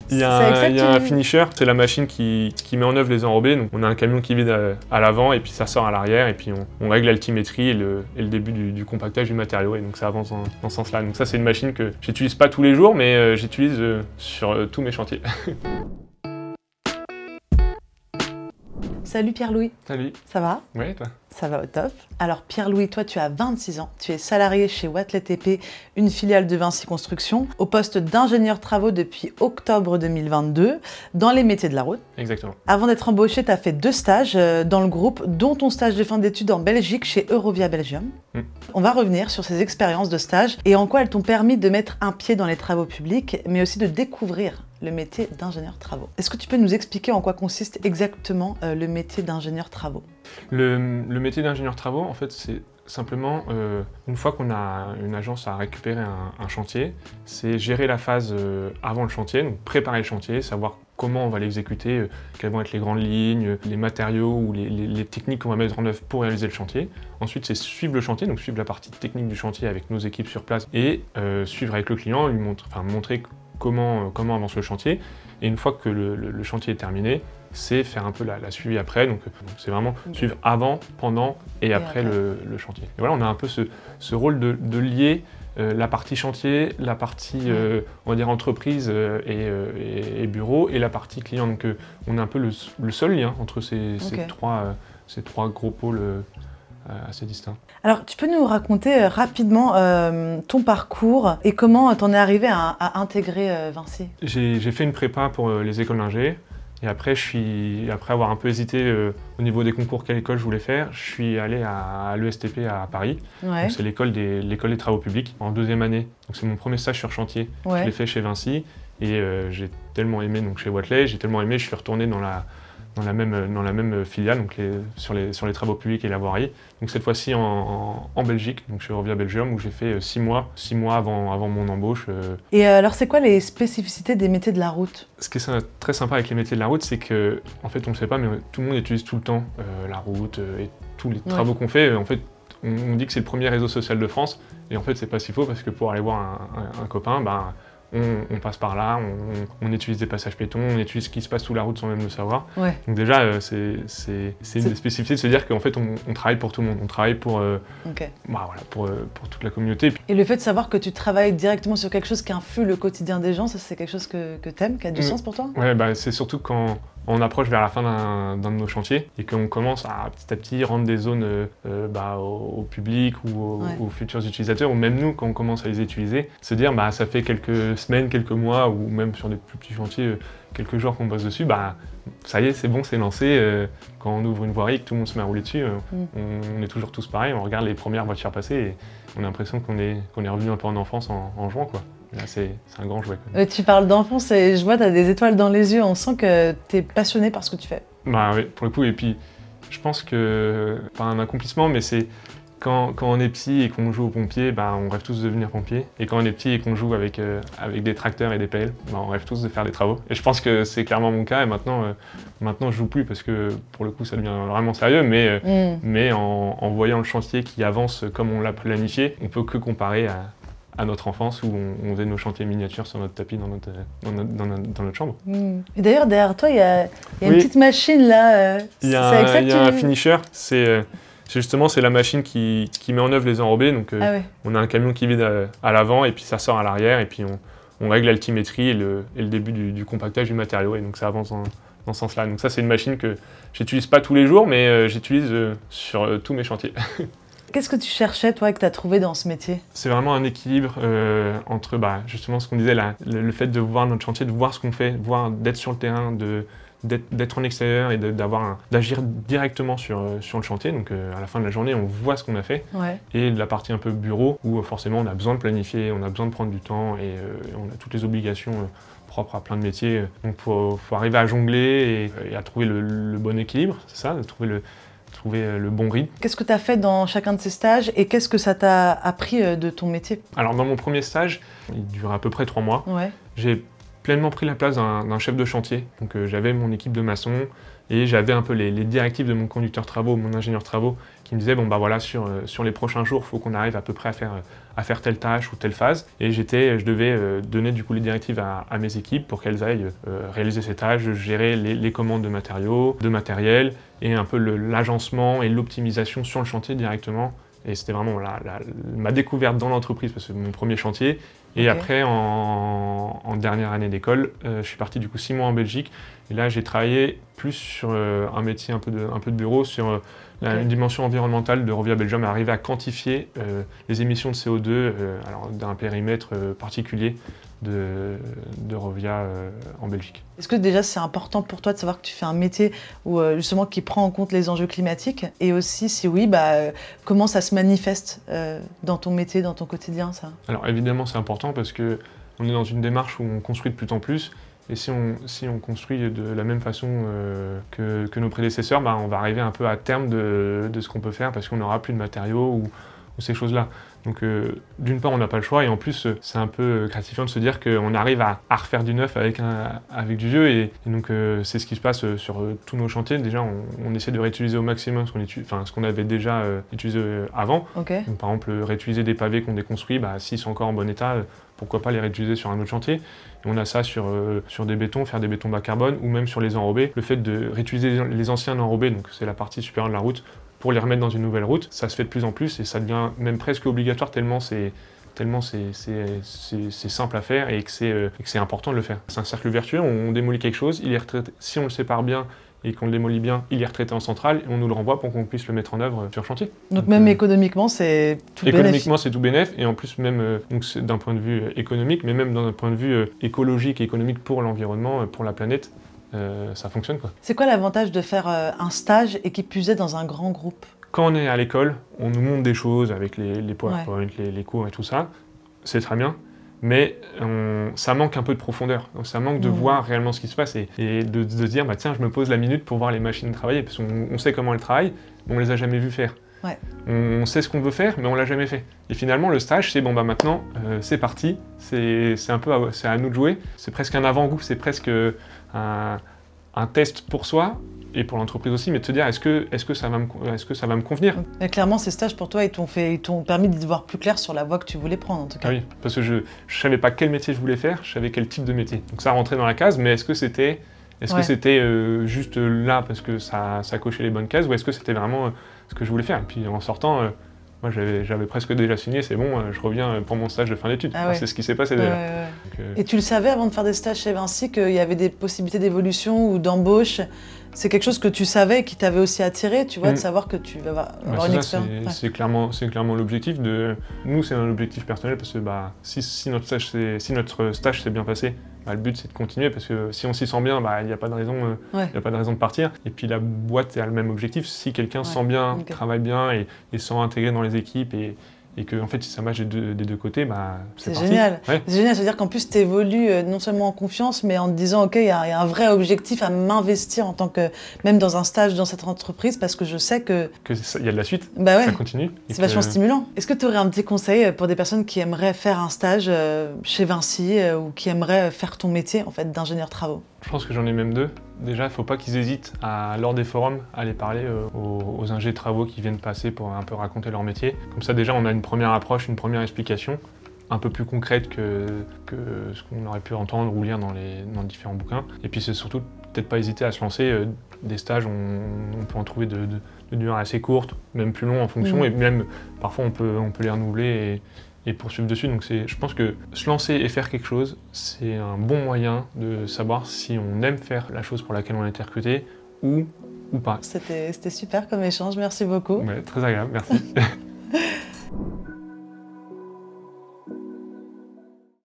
Il y a un finisher, c'est la machine qui met en œuvre les enrobés. Donc on a un camion qui vide à l'avant et puis ça sort à l'arrière et puis on règle l'altimétrie et le début du compactage du matériau et donc ça avance dans ce sens-là. Donc ça c'est une machine que j'utilise pas tous les jours mais j'utilise sur tous mes chantiers. Salut Pierre-Louis. Salut. Ça va? Ouais, toi? Ça va au top. Alors Pierre-Louis, toi tu as 26 ans, tu es salarié chez Wattlet TP, une filiale de Vinci Construction, au poste d'ingénieur travaux depuis octobre 2022, dans les métiers de la route. Exactement. Avant d'être embauché, tu as fait 2 stages dans le groupe, dont ton stage de fin d'études en Belgique chez Eurovia Belgium. On va revenir sur ces expériences de stage et en quoi elles t'ont permis de mettre un pied dans les travaux publics, mais aussi de découvrir le métier d'ingénieur travaux. Est-ce que tu peux nous expliquer en quoi consiste exactement le métier d'ingénieur travaux? Le métier d'ingénieur travaux, en fait, c'est simplement, une fois qu'on a une agence à récupérer un chantier, c'est gérer la phase avant le chantier, donc préparer le chantier, savoir comment on va l'exécuter, quelles vont être les grandes lignes, les matériaux ou les techniques qu'on va mettre en œuvre pour réaliser le chantier. Ensuite, c'est suivre le chantier, donc suivre la partie technique du chantier avec nos équipes sur place et suivre avec le client, lui montrer comment avance le chantier. Et une fois que le chantier est terminé, c'est faire un peu la suivi après. Donc c'est vraiment suivre avant, pendant et après le chantier. Et voilà, on a un peu ce rôle de lier la partie chantier, la partie on va dire entreprise et bureau et la partie client. Donc on est un peu le seul lien entre ces trois gros pôles assez distincts. Alors, tu peux nous raconter rapidement ton parcours et comment t'en es arrivé à intégrer Vinci? J'ai fait une prépa pour les écoles d'ingé et après, après avoir un peu hésité au niveau des concours quelle école je voulais faire, je suis allé à l'ESTP à Paris. Ouais. C'est l'école des travaux publics en 2e année. Donc c'est mon premier stage sur chantier. Ouais. Je l'ai fait chez Vinci et j'ai tellement aimé donc chez Wattlet, j'ai tellement aimé, je suis retourné dans la même filiale, donc sur les travaux publics et la voirie. Donc cette fois-ci en Belgique, donc chez Eurovia Belgium, où j'ai fait 6 mois avant mon embauche. Et alors, c'est quoi les spécificités des métiers de la route? Ce qui est très sympa avec les métiers de la route, c'est que, en fait, on ne le sait pas, mais tout le monde utilise tout le temps la route et tous les travaux qu'on fait. En fait, on dit que c'est le premier réseau social de France, et en fait, c'est pas si faux, parce que pour aller voir un copain, on passe par là, on utilise des passages piétons, on utilise ce qui se passe sous la route sans même le savoir. Ouais. Donc déjà, c'est une des spécificités de se dire qu'en fait, on travaille pour tout le monde, on travaille pour toute la communauté. Et le fait de savoir que tu travailles directement sur quelque chose qui influe le quotidien des gens, ça c'est quelque chose que t'aimes, qui a du sens pour toi? Ouais, c'est surtout quand on approche vers la fin d'un de nos chantiers et qu'on commence à petit rendre des zones au public ou aux futurs utilisateurs, ou même nous, quand on commence à les utiliser, se dire ça fait quelques semaines, quelques mois, ou même sur des plus petits chantiers, quelques jours qu'on bosse dessus, ça y est, c'est bon, c'est lancé. Quand on ouvre une voirie et que tout le monde se met à rouler dessus, on est toujours tous pareils, on regarde les premières voitures passer et on a l'impression qu'on est revenu un peu en enfance en jouant, quoi. Là, c'est un grand jouet. Tu parles d'enfance et je vois, tu as des étoiles dans les yeux, on sent que tu es passionné par ce que tu fais. Oui, pour le coup, et puis je pense que, pas un accomplissement, mais c'est quand on est petit et qu'on joue aux pompiers, on rêve tous de devenir pompier. Et quand on est petit et qu'on joue avec des tracteurs et des pelles, on rêve tous de faire des travaux. Et je pense que c'est clairement mon cas, et maintenant je joue plus parce que pour le coup ça devient vraiment sérieux, mais en voyant le chantier qui avance comme on l'a planifié, on peut que comparer à notre enfance où on faisait nos chantiers miniatures sur notre tapis dans notre chambre. Et d'ailleurs, derrière toi, il y a une petite machine là. Il y a un finisher, c'est la machine qui met en œuvre les enrobés. Donc on a un camion qui vide à l'avant et puis ça sort à l'arrière et puis on règle l'altimétrie et le début du compactage du matériau et donc ça avance dans ce sens-là. Donc ça c'est une machine que j'utilise pas tous les jours mais j'utilise sur tous mes chantiers. Qu'est-ce que tu cherchais, toi, que tu as trouvé dans ce métier? C'est vraiment un équilibre entre justement ce qu'on disait, le fait de voir notre chantier, de voir ce qu'on fait, d'être sur le terrain, d'être en extérieur et d'agir directement sur le chantier. Donc à la fin de la journée, on voit ce qu'on a fait. Ouais. Et de la partie un peu bureau, où forcément on a besoin de planifier, on a besoin de prendre du temps et on a toutes les obligations propres à plein de métiers. Donc faut arriver à jongler et à trouver le bon équilibre, c'est ça, de trouver le bon rythme. Qu'est-ce que tu as fait dans chacun de ces stages et qu'est-ce que ça t'a appris de ton métier? Alors dans mon premier stage, il durait à peu près 3 mois. Ouais. J'ai pleinement pris la place d'un chef de chantier. Donc j'avais mon équipe de maçons et j'avais un peu les directives de mon conducteur travaux, mon ingénieur travaux, qui me disait bon bah voilà sur les prochains jours, il faut qu'on arrive à peu près à faire telle tâche ou telle phase. Et je devais donner du coup les directives à mes équipes pour qu'elles aillent réaliser ces tâches, gérer les commandes de matériaux, de matériel et un peu l'agencement et l'optimisation sur le chantier directement. Et c'était vraiment ma découverte dans l'entreprise, parce que c'est mon premier chantier. Et après, en dernière année d'école, je suis parti du coup 6 mois en Belgique. Et là, j'ai travaillé plus sur un métier un peu de bureau, sur une dimension environnementale de Rovia Belgium, et arriver à quantifier les émissions de CO2 d'un périmètre particulier de Rovia en Belgique. Est-ce que déjà c'est important pour toi de savoir que tu fais un métier où, justement qui prend en compte les enjeux climatiques? Et aussi, si oui, comment ça se manifeste dans ton métier, dans ton quotidien, ça? Alors évidemment c'est important parce qu'on est dans une démarche où on construit de plus en plus. Et si on construit de la même façon que nos prédécesseurs, on va arriver un peu à terme de ce qu'on peut faire parce qu'on n'aura plus de matériaux ou ces choses-là. Donc d'une part, on n'a pas le choix et en plus, c'est un peu gratifiant de se dire qu'on arrive à refaire du neuf avec du vieux. Et donc c'est ce qui se passe sur tous nos chantiers. Déjà, on essaie de réutiliser au maximum ce qu'on avait déjà utilisé avant. Okay. Donc, par exemple, réutiliser des pavés qu'on déconstruit, s'ils sont encore en bon état, pourquoi pas les réutiliser sur un autre chantier. Et on a ça sur des bétons, faire des bétons bas carbone ou même sur les enrobés. Le fait de réutiliser les anciens enrobés, donc c'est la partie supérieure de la route, pour les remettre dans une nouvelle route, ça se fait de plus en plus et ça devient même presque obligatoire tellement c'est simple à faire et que c'est important de le faire. C'est un cercle vertueux, on démolit quelque chose, il est retraité, si on le sépare bien et qu'on le démolit bien, il est retraité en centrale et on nous le renvoie pour qu'on puisse le mettre en œuvre sur chantier. Donc même économiquement, c'est tout bénéf. Économiquement, c'est tout bénéf et en plus même d'un point de vue économique, mais même d'un point de vue écologique et économique pour l'environnement, pour la planète, ça fonctionne quoi. C'est quoi l'avantage de faire un stage et qui plus est dans un grand groupe? Quand on est à l'école, on nous montre des choses avec les PowerPoint, les cours et tout ça, c'est très bien, mais ça manque un peu de profondeur, donc ça manque de voir réellement ce qui se passe et de se dire tiens, je me pose la minute pour voir les machines travailler, parce qu'on sait comment elles travaillent, mais on les a jamais vues faire. Ouais. On sait ce qu'on veut faire, mais on l'a jamais fait. Et finalement, le stage, c'est maintenant, c'est parti, c'est à nous de jouer, c'est presque un avant-goût, c'est presque un test pour soi et pour l'entreprise aussi, mais de se dire est-ce que ça va me convenir. Mais clairement, ces stages pour toi, ils t'ont permis d'y voir plus clair sur la voie que tu voulais prendre en tout cas. Ah oui, parce que je savais pas quel métier je voulais faire, je savais quel type de métier. Donc ça rentrait dans la case, mais est-ce que c'était juste là parce que ça cochait les bonnes cases, ou est-ce que c'était vraiment ce que je voulais faire? Et puis en sortant, moi j'avais presque déjà signé, c'est bon, je reviens pour mon stage de fin d'études. Ah ouais. C'est ce qui s'est passé déjà. Donc, et tu le savais avant de faire des stages chez Vinci qu'il y avait des possibilités d'évolution ou d'embauche? C'est quelque chose que tu savais et qui t'avait aussi attiré, tu vois, de savoir que tu vas avoir une expérience. C'est clairement l'objectif de... Nous, c'est un objectif personnel parce que si notre stage s'est bien passé, le but c'est de continuer parce que si on s'y sent bien, il n'y a pas de raison, de partir. Et puis la boîte a le même objectif. Si quelqu'un se sent bien, travaille bien et se sent intégré dans les équipes et que en fait, si ça marche des deux côtés, c'est parti. Génial. Ouais. C'est génial, c'est-à-dire qu'en plus, tu évolues non seulement en confiance, mais en te disant, OK, il y a un vrai objectif à m'investir en tant que, même dans un stage dans cette entreprise, parce que je sais que... Il y a de la suite, ça continue. C'est vachement stimulant. Est-ce que tu aurais un petit conseil pour des personnes qui aimeraient faire un stage chez Vinci ou qui aimeraient faire ton métier, en fait, d'ingénieur travaux? Je pense que j'en ai même deux. Déjà, il ne faut pas qu'ils hésitent, lors des forums, à aller parler aux ingés de travaux qui viennent passer pour un peu raconter leur métier. Comme ça, déjà, on a une première approche, une première explication, un peu plus concrète que ce qu'on aurait pu entendre ou lire dans différents bouquins. Et puis, c'est surtout peut-être pas hésiter à se lancer. Des stages, on peut en trouver de durée assez courte, même plus long en fonction, et même parfois on peut les renouveler et poursuivre dessus. Donc je pense que se lancer et faire quelque chose, c'est un bon moyen de savoir si on aime faire la chose pour laquelle on a été recruté ou pas. C'était super comme échange, merci beaucoup. Ouais, très agréable, merci.